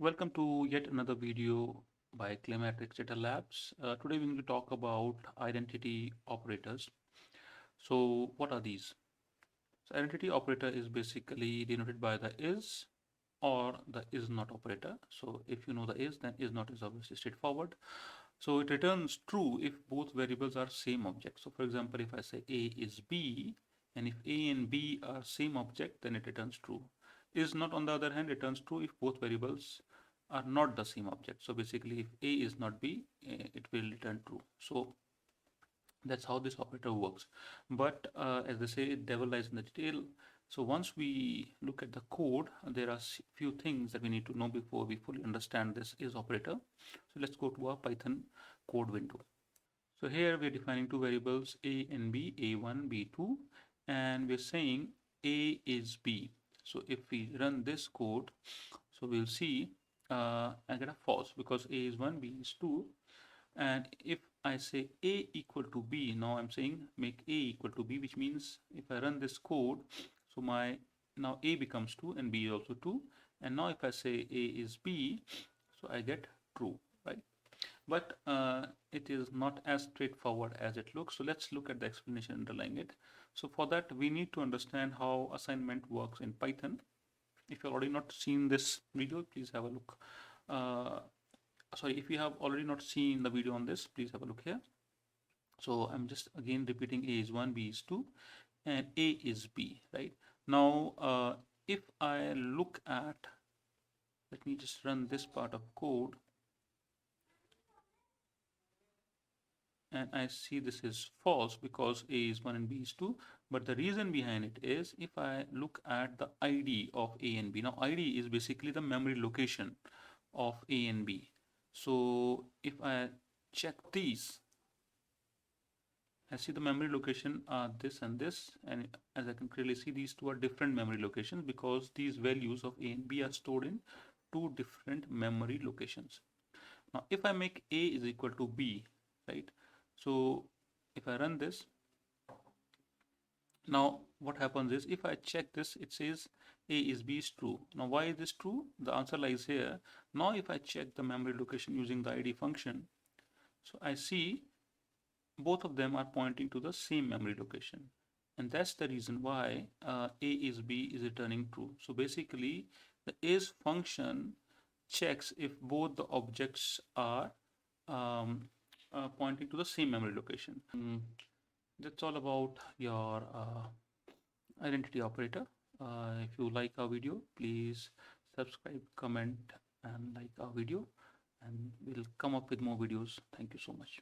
Welcome to yet another video by Climatrix Data Labs. Today we're going to talk about identity operators. So what are these? So identity operator is basically denoted by the is or the is not operator. So if you know the is, then is not is obviously straightforward. So it returns true if both variables are same object. So for example, if I say A is B, and if A and B are same object, then it returns true. Is not, on the other hand, returns true if both variables are not the same object. So basically, if A is not B, it will return true. So that's how this operator works. But as they say, devil lies in the detail. So once we look at the code, there are few things that we need to know before we fully understand this is operator. So let's go to our Python code window. So here we're defining two variables a and b, a1, b2, and we're saying a is b. So if we run this code, so we'll see I get a false because a is 1, b is 2. And if I say a equal to b, now I'm saying make a equal to b, which means if I run this code, so my now a becomes 2 and b is also 2. And now if I say a is b, so I get true, right? But it is not as straightforward as it looks. So let's look at the explanation underlying it. So for that, we need to understand how assignment works in Python. If you've already not seen this video, please have a look. Sorry, if you have already not seen the video on this, please have a look here. So I'm just again repeating a is 1, b is 2, and a is b, right? Now, if I look at, let me just run this part of code, and I see this is false because a is 1 and b is 2. But the reason behind it is if I look at the ID of a and b. Now ID is basically the memory location of a and b. So if I check these, I see the memory location are this and this, and as I can clearly see, these two are different memory locations because these values of a and b are stored in two different memory locations. Now if I make a is equal to b, right? So if I run this, now what happens is if I check this, it says a is b is true. Now why is this true? The answer lies here. Now if I check the memory location using the id function, so I see both of them are pointing to the same memory location, and that's the reason why a is b is returning true. So basically the is function checks if both the objects are pointing to the same memory location. That's all about your identity operator. If you like our video, please subscribe, comment, and like our video, and we'll come up with more videos. Thank you so much.